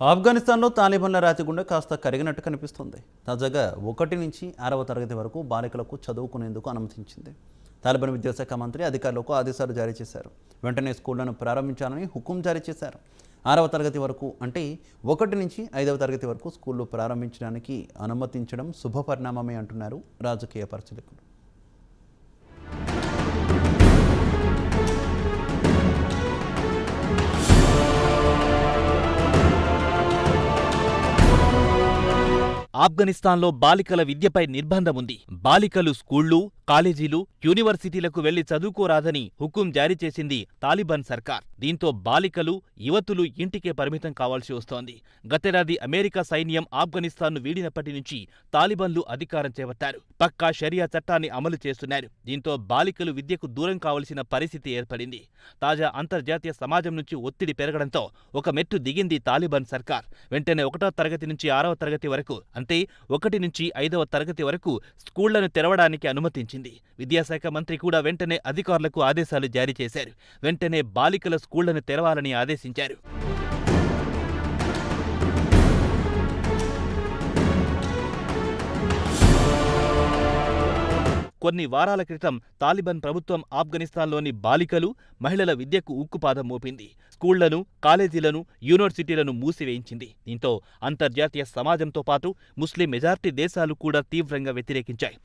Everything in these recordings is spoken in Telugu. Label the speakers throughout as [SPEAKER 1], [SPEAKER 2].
[SPEAKER 1] ఆఫ్ఘనిస్తాన్లో తాలిబాన్ల రాతిగుండె కాస్త కరిగినట్టు కనిపిస్తుంది. తాజాగా 1 నుంచి 6వ తరగతి వరకు బాలికలకు చదువుకునేందుకు అనుమతించింది. తాలిబాన్ విద్యాశాఖ మంత్రి అధికారులకు ఆదేశాలు జారీ చేశారు. వెంటనే స్కూళ్లను ప్రారంభించాలని హుకుం జారీ చేశారు. 6వ తరగతి వరకు అంటే 1 నుంచి 5వ తరగతి వరకు స్కూళ్లు ప్రారంభించడానికి అనుమతించడం శుభపరిణామమే అంటున్నారు రాజకీయ పరిశీలకులు.
[SPEAKER 2] ఆఫ్ఘనిస్తాన్లో బాలికల విద్యపై నిర్బంధముంది. బాలికలు స్కూళ్లు, కాలేజీలు, యూనివర్సిటీలకు వెళ్లి చదువుకోరాదని హుకుం జారీ చేసింది తాలిబాన్ సర్కార్. దీంతో బాలికలు, యువతులు ఇంటికే పరిమితం కావాల్సి వస్తోంది. గతేడాది అమెరికా సైన్యం ఆఫ్ఘనిస్తాన్ను వీడినప్పటి నుంచి తాలిబాన్లు అధికారం చేపట్టారు. పక్కా షరియా చట్టాన్ని అమలు చేస్తున్నారు. దీంతో బాలికలు విద్యకు దూరం కావలసిన పరిస్థితి ఏర్పడింది. తాజా అంతర్జాతీయ సమాజం నుంచి ఒత్తిడి పెరగడంతో ఒక మెట్టు దిగింది తాలిబాన్ సర్కార్. వెంటనే 1వ తరగతి నుంచి 6వ తరగతి వరకు అంటే 1 నుంచి 5వ తరగతి వరకు స్కూళ్లను తెరవడానికి అనుమతించింది. విద్యాశాఖ మంత్రి కూడా వెంటనే అధికారులకు ఆదేశాలు జారీ చేశారు. వెంటనే బాలికల స్కూళ్లను తెరవాలని ఆదేశించారు. కొన్ని వారాల క్రితం తాలిబాన్ ప్రభుత్వం ఆఫ్ఘనిస్తాన్లోని బాలికలు, మహిళల విద్యకు ఉక్కుపాదం మోపింది. స్కూళ్లను, కాలేజీలను, యూనివర్సిటీలను మూసివేయించింది. దీంతో అంతర్జాతీయ సమాజంతో పాటు ముస్లిం మెజార్టీ దేశాలు కూడా తీవ్రంగా వ్యతిరేకించాయి.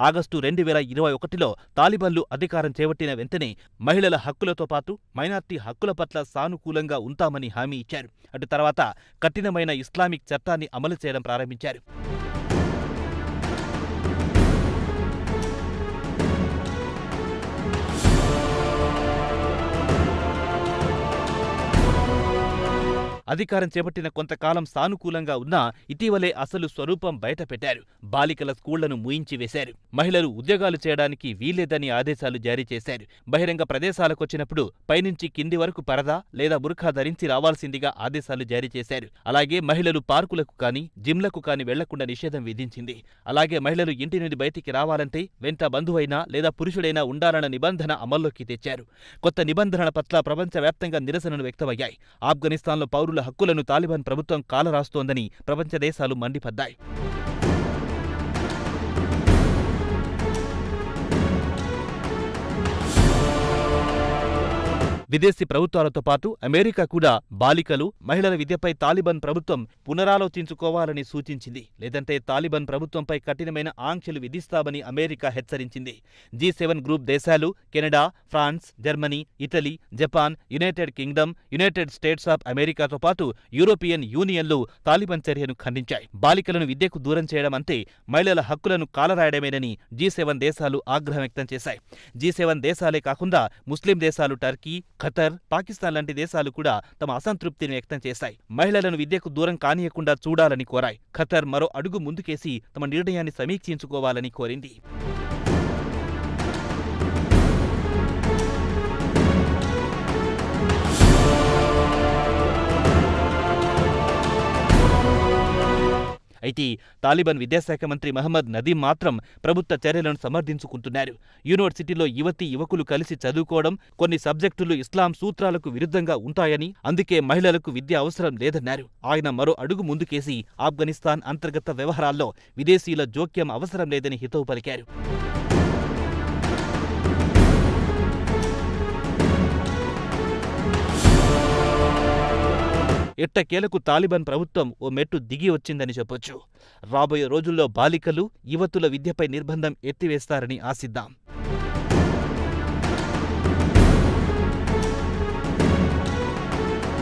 [SPEAKER 2] ఆగస్టు 2021లో తాలిబాన్లు అధికారం చేపట్టిన వెంటనే మహిళల హక్కులతో పాటు మైనార్టీ హక్కుల పట్ల సానుకూలంగా ఉంటామని హామీ ఇచ్చారు. అటు తర్వాత కఠినమైన ఇస్లామిక్ చట్టాన్ని అమలు చేయడం ప్రారంభించారు. అధికారం చేపట్టిన కొంతకాలం సానుకూలంగా ఉన్నా ఇటీవలే అసలు స్వరూపం బయటపెట్టారు. బాలికల స్కూళ్లను మూయించి వేశారు. మహిళలు ఉద్యోగాలు చేయడానికి వీల్లేదని ఆదేశాలు జారీ చేశారు. బహిరంగ ప్రదేశాలకొచ్చినప్పుడు పైనుంచి కింది వరకు పరదా లేదా బుర్ఖా ధరించి రావాల్సిందిగా ఆదేశాలు జారీ చేశారు. అలాగే మహిళలు పార్కులకు కానీ, జిమ్లకు కానీ వెళ్లకుండా నిషేధం విధించింది. అలాగే మహిళలు ఇంటి నుండి బయటికి రావాలంటే వెంట బంధువైనా లేదా పురుషుడైనా ఉండాలన్న నిబంధన అమల్లోకి తెచ్చారు. కొత్త నిబంధనల పట్ల ప్రపంచవ్యాప్తంగా నిరసనలు వ్యక్తమయ్యాయి. ఆఫ్ఘనిస్తాన్లో పౌరుల హక్కులను తాలిబాన్ ప్రభుత్వం కాలరాస్తోందని ప్రపంచ దేశాలు మండిపడ్డాయి. విదేశీ ప్రభుత్వాలతో పాటు అమెరికా కూడా బాలికలు, మహిళల విద్యపై తాలిబాన్ ప్రభుత్వం పునరాలోచించుకోవాలని సూచించింది. లేదంటే తాలిబాన్ ప్రభుత్వంపై కఠినమైన ఆంక్షలు విధిస్తామని అమెరికా హెచ్చరించింది. G7 గ్రూప్ దేశాలు Canada, France, Germany, Italy, Japan, United Kingdom, United States of అమెరికాతో పాటు యూరోపియన్ యూనియన్లు తాలిబాన్ చర్యను ఖండించాయి. బాలికలను విద్యకు దూరం చేయడం అంటే మహిళల హక్కులను కాలరాయడమేనని G7 దేశాలు ఆగ్రహం వ్యక్తం చేశాయి. G7 దేశాలే కాకుండా ముస్లిం దేశాలు టర్కీ, ఖతర్, పాకిస్తాన్ లాంటి దేశాలు కూడా తమ అసంతృప్తిని వ్యక్తం చేశాయి. మహిళలను విద్యకు దూరం కానీయకుండా చూడాలని కోరాయి. ఖతర్ మరో అడుగు ముందుకేసి తమ నిర్ణయాన్ని సమీక్షించుకోవాలని కోరింది. అయితే తాలిబాన్ విద్యాశాఖ మంత్రి మహమ్మద్ నదీం మాత్రం ప్రభుత్వ చర్యలను సమర్థించుకుంటున్నారు. యూనివర్సిటీలో యువతీ యువకులు కలిసి చదువుకోవడం, కొన్ని సబ్జెక్టులు ఇస్లాం సూత్రాలకు విరుద్ధంగా ఉంటాయని, అందుకే మహిళలకు విద్య అవసరం లేదన్నారు. ఆయన మరో అడుగు ముందుకేసి ఆఫ్ఘనిస్తాన్ అంతర్గత వ్యవహారాల్లో విదేశీయుల జోక్యం అవసరం లేదని హితవు పలికారు. ఎట్టకేలకు తాలిబాన్ ప్రభుత్వం ఓ మెట్టు దిగి వచ్చిందని చెప్పొచ్చు. రాబోయే రోజుల్లో బాలికలు, యువతుల విద్యపై నిర్బంధం ఎత్తివేస్తారని ఆశిద్దాం.